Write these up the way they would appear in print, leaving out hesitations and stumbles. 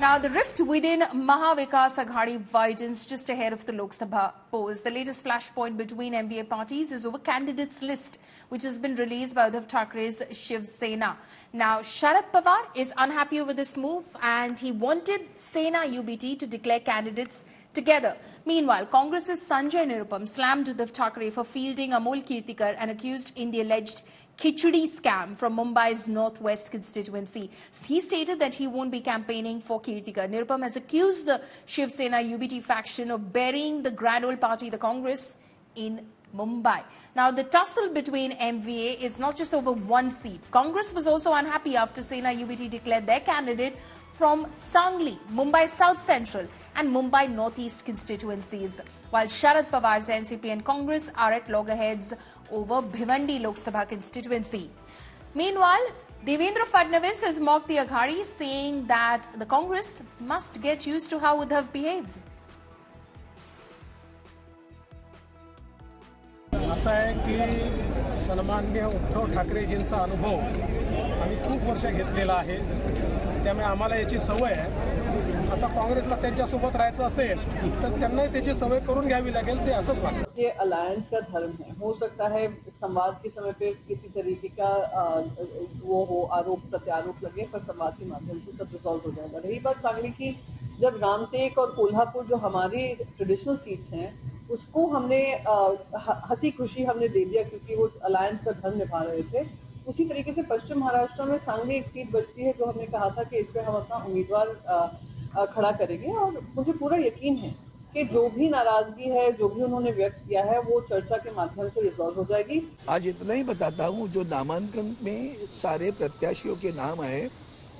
Now, the rift within Mahavikas Aghadi widens just ahead of the Lok Sabha polls. The latest flashpoint between MVA parties is over candidates list, which has been released by Uddhav Thackeray's Shiv Sena. Now, Sharad Pawar is unhappy over this move and he wanted Sena UBT to declare candidates together. Meanwhile, Congress's Sanjay Nirupam slammed Uddhav Thackeray for fielding Amol Kirtikar and accused in the alleged Khichdi scam from Mumbai's northwest constituency. He stated that he won't be campaigning for Kirtikar. Nirupam has accused the Shiv Sena UBT faction of burying the grand old party, the Congress, in Mumbai. Now, the tussle between MVA is not just over one seat. Congress was also unhappy after Sena UBT declared their candidate from Sangli, Mumbai South Central and Mumbai Northeast constituencies, while Sharad Pawar's NCP and Congress are at loggerheads over Bhiwandi Lok Sabha constituency. Meanwhile, Devendra Fadnavis has mocked the Aghadi, saying that the Congress must get used to how Uddhav behaves. असं आहे की सन्माननीय उद्धव ठाकरेजींचा अनुभव आम्ही खूप वर्ष घेतलेला आहे, त्यामुळे आम्हाला याची सवय आहे. आता काँग्रेसला त्यांच्यासोबत राहायचं असेल तर त्यांनाही त्याची सवय करून घ्यावी लागेल, ते असंच वाटतं. ये अलायंस का धर्म है. हो सकता है संवाद के समय पे किसी तरीके का वो हो, आरोप प्रत्यारोप लगे, पर संवाद के माध्यम से सब रिजॉल्व हो जाएगा. रही बात सांगली की, जब रामटेक और कोल्हापुर जो हमारी ट्रेडिशनल सीट्स हैं उसको हमने हंसी खुशी हमने दे दिया क्योंकि वो अलायंस का धर्म निभा रहे थे. उसी तरीके से पश्चिम महाराष्ट्र में सांगली एक सीट बचती है जो हमने कहा था कि इस पर हम अपना उम्मीदवार खड़ा करेंगे, और मुझे पूरा यकीन है कि जो भी नाराजगी है, जो भी उन्होंने व्यक्त किया है, वो चर्चा के माध्यम से रिजॉल्व हो जाएगी. आज इतना ही बताता हूँ, जो नामांकन में सारे प्रत्याशियों के नाम आए,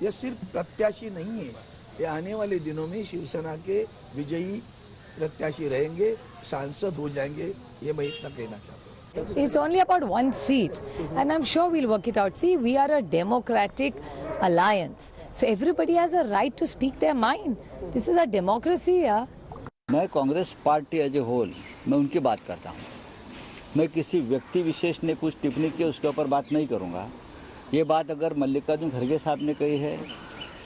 ये सिर्फ प्रत्याशी नहीं है, ये आने वाले दिनों में शिवसेना के विजयी प्रत्याशी रहेंगे, सांसद हो जाएंगे, ये मैं इतना कहना चाहता हूँ. It's only about one seat and I'm sure we'll work it out. See, we are a democratic alliance, so everybody has a right to speak their mind. This is a democracy, yeah. मैं Congress party as a whole मैं उनकी बात करता हूँ. मैं किसी व्यक्ति विशेष ने कुछ टिप्पणी की उसके ऊपर बात नहीं करूँगा. ये बात अगर मल्लिकार्जुन खड़गे साहब ने कही है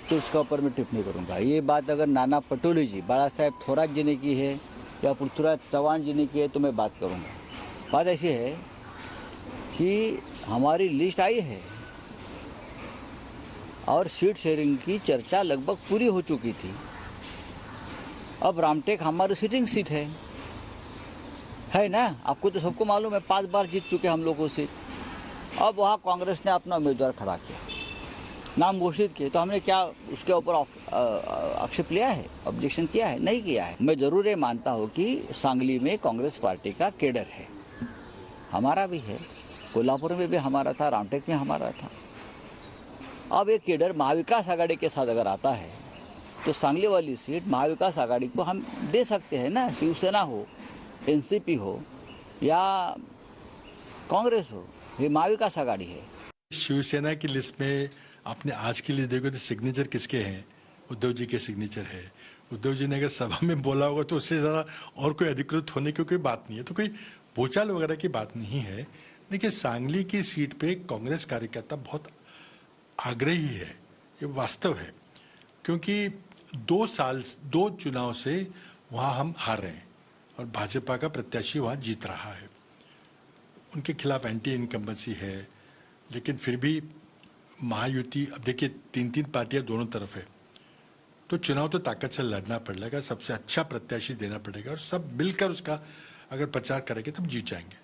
तो उसके ऊपर मैं टिप्पणी करूँगा. ये बात अगर नाना पटोले जी, बाला साहेब थोराट जी ने की है या पृथ्वीराज चौहान जी ने की है तो मैं बात करूँगा. बात ऐसी है कि हमारी लिस्ट आई है और सीट शेयरिंग की चर्चा लगभग पूरी हो चुकी थी. अब रामटेक हमारी सिटिंग सीट है ना, आपको तो सबको मालूम है, 5 बार जीत चुके हम लोगों से. अब वहाँ कांग्रेस ने अपना उम्मीदवार खड़ा किया, नाम घोषित किए, तो हमने क्या उसके ऊपर आक्षेप लिया है, ऑब्जेक्शन किया है? नहीं किया है. मैं जरूर ये मानता हूँ कि सांगली में कांग्रेस पार्टी का केडर है, हमारा भी है, कोल्हापुर में भी हमारा था, रामटेक में हमारा था. अब एक केडर महाविकास आघाड़ी के साथ अगर आता है तो सांगली वाली सीट महाविकास आघाड़ी को हम दे सकते हैं ना. शिवसेना हो, एनसीपी हो या कांग्रेस हो, ये महाविकास आघाड़ी है. शिवसेना की लिस्ट में आपने आज के लिए देखो तो सिग्नेचर किसके हैं? उद्धव जी के सिग्नेचर है. उद्धव जी ने अगर सभा में बोला होगा तो उससे ज़्यादा और कोई अधिकृत होने की कोई बात नहीं है, तो कोई बोलचाल वगैरह की बात नहीं है. देखिए, सांगली की सीट पे कांग्रेस कार्यकर्ता बहुत आग्रही है, ये वास्तव है, क्योंकि 2 चुनाव से वहाँ हम हार रहे हैं और भाजपा का प्रत्याशी वहाँ जीत रहा है. उनके खिलाफ एंटी इनकम्बेंसी है, लेकिन फिर भी महायुति, अब देखिए 3-3 पार्टियां दोनों तरफ है, तो चुनाव तो ताकत से लड़ना पड़ेगा, सबसे अच्छा प्रत्याशी देना पड़ेगा और सब मिलकर उसका अगर प्रचार करेंगे तब जीत जाएंगे.